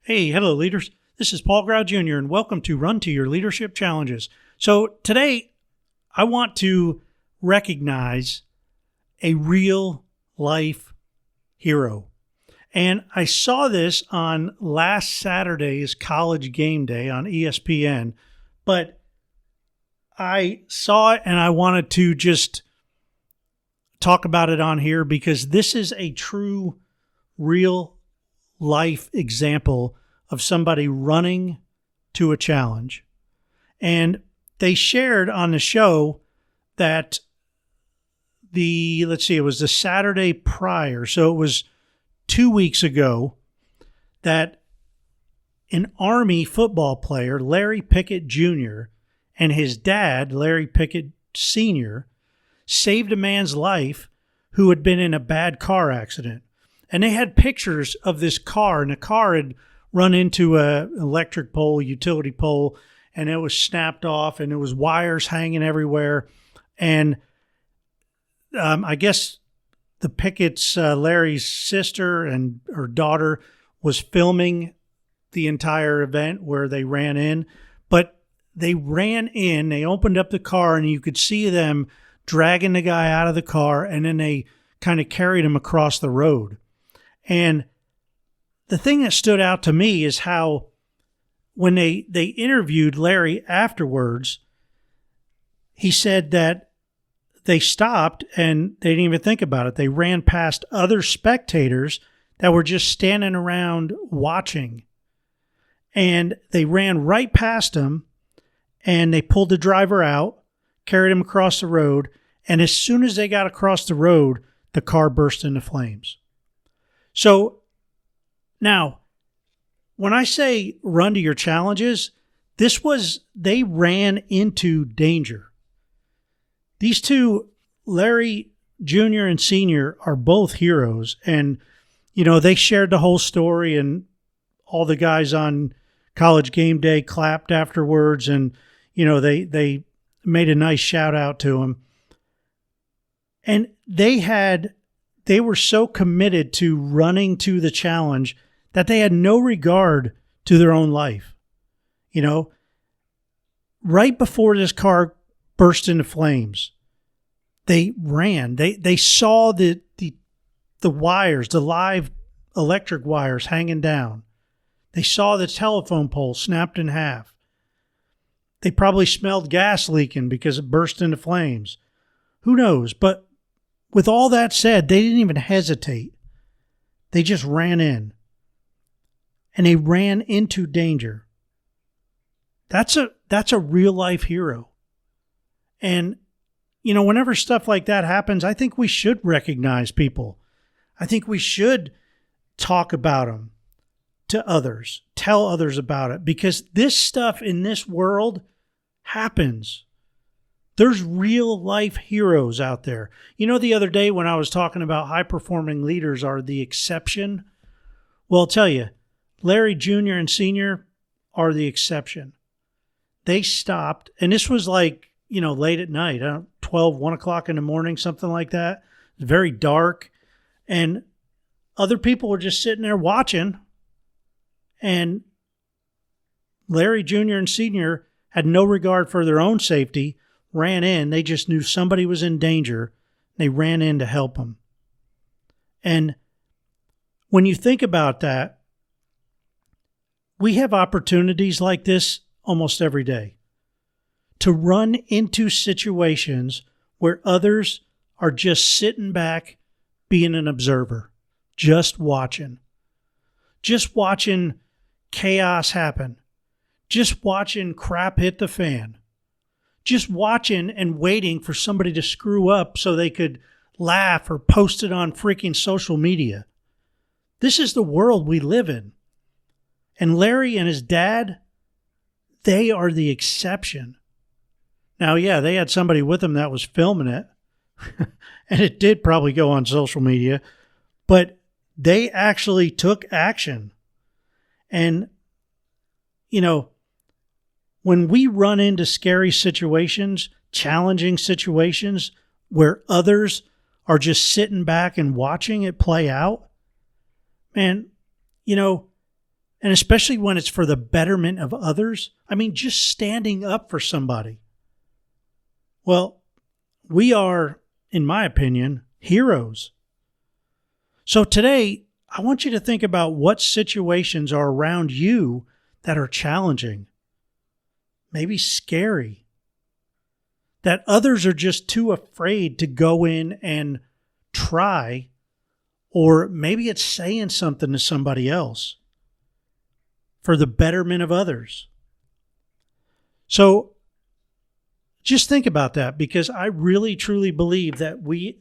Hey, hello, leaders. This is Paul Grau Jr., and welcome to Run to Your Leadership Challenges. So today, I want to recognize a real life hero. And I saw this on last Saturday's College Game Day on ESPN, but I saw it and I wanted to just talk about it on here because this is a true, real life example of somebody running to a challenge. And they shared on the show that it was the Saturday prior, so it was 2 weeks ago, that an Army football player, Larry Pickett Jr., and his dad, Larry Pickett Sr., saved a man's life who had been in a bad car accident. And they had pictures of this car, and the car had run into an electric pole, utility pole, and it was snapped off, and there was wires hanging everywhere. And I guess the Pickett's, Larry's sister and her daughter, was filming the entire event where they ran in. But they ran in, they opened up the car, and you could see them dragging the guy out of the car, and then they kind of carried him across the road. And the thing that stood out to me is how when they interviewed Larry afterwards, he said that they stopped and they didn't even think about it. They ran past other spectators that were just standing around watching. And they ran right past him and they pulled the driver out, carried him across the road. And as soon as they got across the road, the car burst into flames. So now, when I say run to your challenges, they ran into danger. These two, Larry Jr. and Sr., are both heroes. And, they shared the whole story, and all the guys on College Game Day clapped afterwards. And, they made a nice shout out to him. And they were so committed to running to the challenge that they had no regard to their own life. Right before this car burst into flames, they ran. They saw the wires, the live electric wires hanging down. They saw the telephone pole snapped in half. They probably smelled gas leaking because it burst into flames. Who knows? But with all that said, they didn't even hesitate. They just ran in. And they ran into danger. That's a real life hero. And, whenever stuff like that happens, I think we should recognize people. I think we should talk about them to others, tell others about it, because this stuff in this world happens. There's real life heroes out there. The other day when I was talking about high performing leaders are the exception, well, I'll tell you, Larry Jr. and Sr. are the exception. They stopped, and this was late at night, 12, 1 o'clock in the morning, something like that. It's very dark, and other people were just sitting there watching, and Larry Jr. and Sr. had no regard for their own safety, ran in. They just knew somebody was in danger. They ran in to help them. And when you think about that, we have opportunities like this almost every day to run into situations where others are just sitting back, being an observer, just watching chaos happen, just watching crap hit the fan, just watching and waiting for somebody to screw up so they could laugh or post it on freaking social media. This is the world we live in. And Larry and his dad, they are the exception. Now, yeah, they had somebody with them that was filming it, and it did probably go on social media, but they actually took action. And, when we run into scary situations, challenging situations where others are just sitting back and watching it play out, man, And especially when it's for the betterment of others. I mean, just standing up for somebody. Well, we are, in my opinion, heroes. So today, I want you to think about what situations are around you that are challenging, maybe scary, that others are just too afraid to go in and try, or maybe it's saying something to somebody else for the betterment of others. So just think about that, because I really, truly believe that we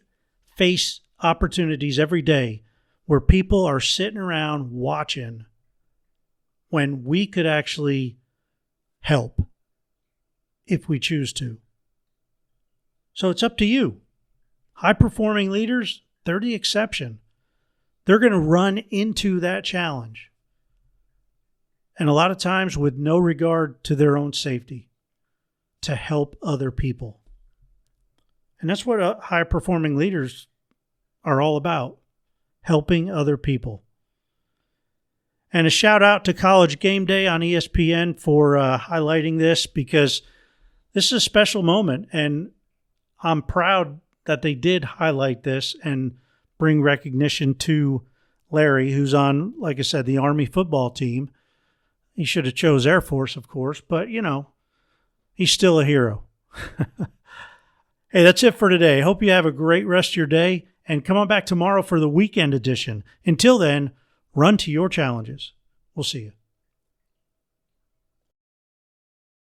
face opportunities every day where people are sitting around watching when we could actually help if we choose to. So it's up to you. High-performing leaders, they're the exception. They're going to run into that challenge. And a lot of times with no regard to their own safety, to help other people. And that's what high-performing leaders are all about, helping other people. And a shout out to College Game Day on ESPN for highlighting this, because this is a special moment, and I'm proud that they did highlight this and bring recognition to Larry, who's on, like I said, the Army football team. He should have chose Air Force, of course, but, he's still a hero. Hey, that's it for today. Hope you have a great rest of your day, and come on back tomorrow for the weekend edition. Until then, run to your challenges. We'll see you.